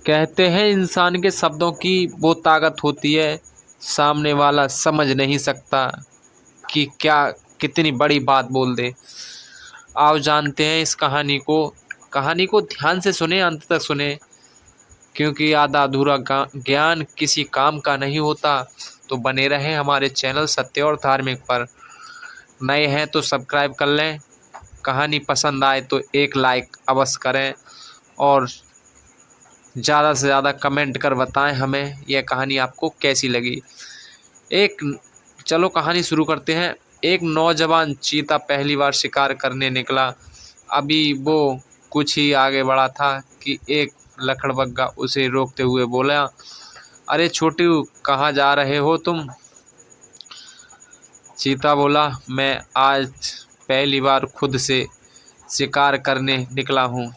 कहते हैं इंसान के शब्दों की वो ताकत होती है, सामने वाला समझ नहीं सकता कि क्या कितनी बड़ी बात बोल दे। आओ जानते हैं इस कहानी को ध्यान से सुने, अंत तक सुने, क्योंकि आधा अधूरा ज्ञान किसी काम का नहीं होता। तो बने रहें हमारे चैनल सत्य और धार्मिक पर। नए हैं तो सब्सक्राइब कर लें, कहानी पसंद आए तो एक लाइक अवश्य करें और ज़्यादा से ज़्यादा कमेंट कर बताएं हमें यह कहानी आपको कैसी लगी। एक चलो कहानी शुरू करते हैं। एक नौजवान चीता पहली बार शिकार करने निकला। अभी वो कुछ ही आगे बढ़ा था कि एक लकड़बग्गा उसे रोकते हुए बोला, अरे छोटू, कहाँ जा रहे हो तुम? चीता बोला, मैं आज पहली बार खुद से शिकार करने निकला हूँ।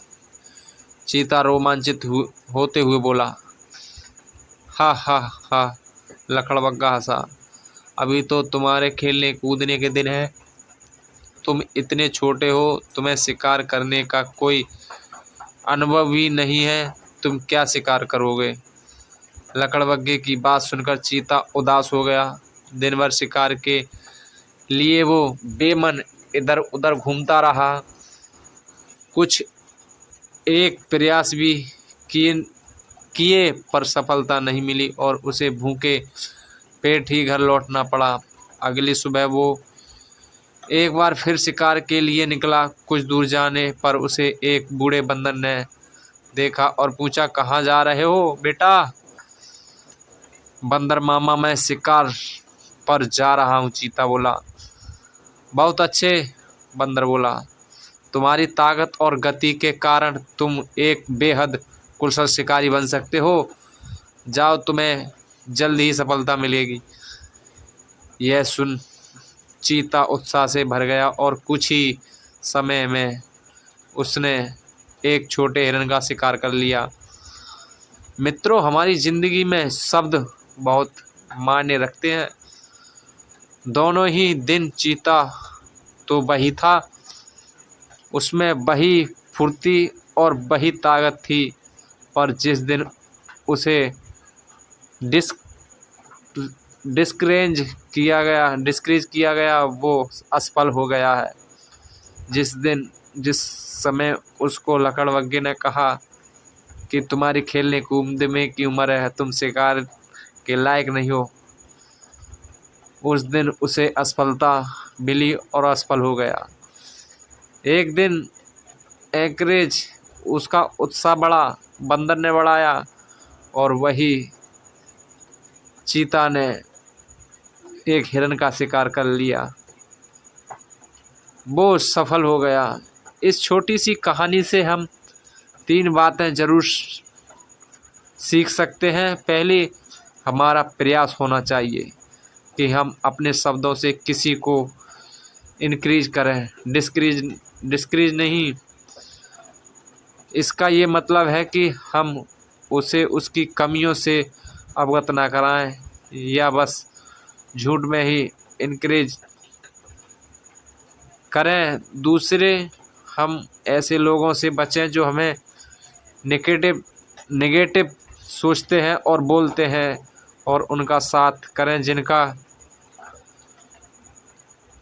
चीता रोमांचित होते हुए बोला, हा हा हा। लकड़बग्गा हंसा, अभी तो तुम्हारे खेलने कूदने के दिन है। तुम इतने छोटे हो, तुम्हें शिकार करने का कोई अनुभव भी नहीं है, तुम क्या शिकार करोगे? लकड़बग्गे की बात सुनकर चीता उदास हो गया। दिन भर शिकार के लिए वो बेमन इधर उधर घूमता रहा। कुछ एक प्रयास भी किए पर सफलता नहीं मिली और उसे भूखे पेट ही घर लौटना पड़ा। अगली सुबह वो एक बार फिर शिकार के लिए निकला। कुछ दूर जाने पर उसे एक बूढ़े बंदर ने देखा और पूछा, कहाँ जा रहे हो बेटा? बंदर मामा, मैं शिकार पर जा रहा हूँ, चीता बोला। बहुत अच्छे, बंदर बोला, तुम्हारी ताकत और गति के कारण तुम एक बेहद कुशल शिकारी बन सकते हो। जाओ, तुम्हें जल्द ही सफलता मिलेगी। यह सुन चीता उत्साह से भर गया और कुछ ही समय में उसने एक छोटे हिरन का शिकार कर लिया। मित्रों, हमारी जिंदगी में शब्द बहुत मायने रखते हैं। दोनों ही दिन चीता तो वही था, उसमें वही फुर्ती और वही ताकत थी, पर जिस दिन उसे डिस्करेज किया गया वो असफल हो गया है। जिस समय उसको लकड़बग्गे ने कहा कि तुम्हारी खेलने कूदने की उम्र है, तुम शिकार के लायक नहीं हो, उस दिन उसे असफलता मिली और असफल हो गया। एक दिन एंकरेज उसका उत्साह बढ़ा, बंदर ने बढ़ाया और वही चीता ने एक हिरन का शिकार कर लिया। वो सफल हो गया। इस छोटी सी कहानी से हम 3 बातें जरूर सीख सकते हैं। पहली, हमारा प्रयास होना चाहिए कि हम अपने शब्दों से किसी को इनक्रीज करें, डिस्करेज नहीं। इसका ये मतलब है कि हम उसे उसकी कमियों से अवगत ना कराएं या बस झूठ में ही इनक्रेज करें। दूसरे, हम ऐसे लोगों से बचें जो हमें नेगेटिव सोचते हैं और बोलते हैं, और उनका साथ करें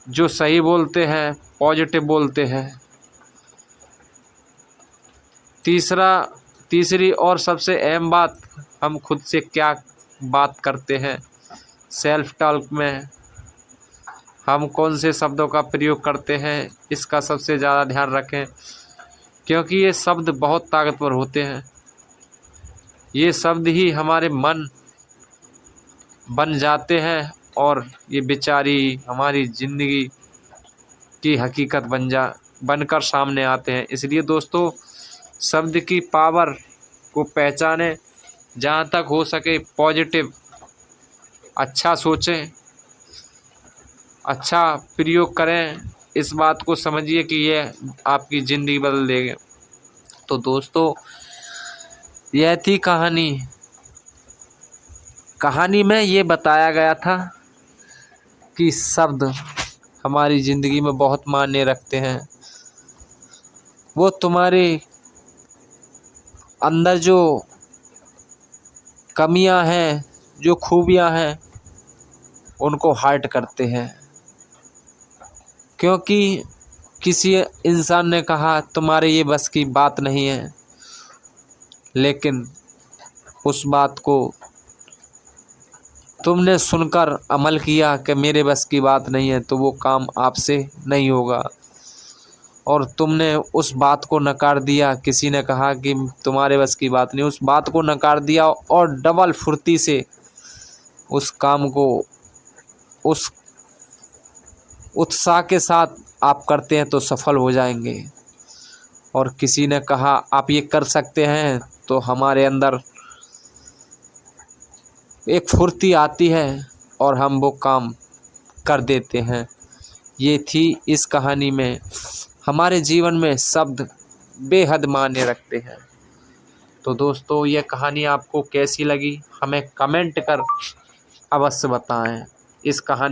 जो सही बोलते हैं, पॉजिटिव बोलते हैं। तीसरी और सबसे अहम बात, हम खुद से क्या बात करते हैं। सेल्फ टॉक में हम कौन से शब्दों का प्रयोग करते हैं, इसका सबसे ज़्यादा ध्यान रखें, क्योंकि ये शब्द बहुत ताकतवर होते हैं। ये शब्द ही हमारे मन बन जाते हैं और ये बेचारी हमारी ज़िंदगी की हकीकत बनकर सामने आते हैं। इसलिए दोस्तों, शब्द की पावर को पहचानें, जहाँ तक हो सके पॉजिटिव, अच्छा सोचें, अच्छा प्रयोग करें। इस बात को समझिए कि यह आपकी ज़िंदगी बदल देगा। तो दोस्तों, यह थी कहानी में ये बताया गया था कि शब्द हमारी ज़िंदगी में बहुत मायने रखते हैं। वो तुम्हारे अंदर जो कमियां हैं, जो खूबियां हैं, उनको हाइड करते हैं। क्योंकि किसी इंसान ने कहा तुम्हारे ये बस की बात नहीं है, लेकिन उस बात को तुमने सुनकर अमल किया कि मेरे बस की बात नहीं है, तो वो काम आपसे नहीं होगा। और तुमने उस बात को नकार दिया, किसी ने कहा कि तुम्हारे बस की बात नहीं, उस बात को नकार दिया और डबल फुर्ती से उस काम को उस उत्साह के साथ आप करते हैं तो सफल हो जाएंगे। और किसी ने कहा आप ये कर सकते हैं, तो हमारे अंदर एक फुर्ती आती है और हम वो काम कर देते हैं। ये थी इस कहानी में। हमारे जीवन में शब्द बेहद मायने रखते हैं। तो दोस्तों, ये कहानी आपको कैसी लगी हमें कमेंट कर अवश्य बताएं। इस कहानी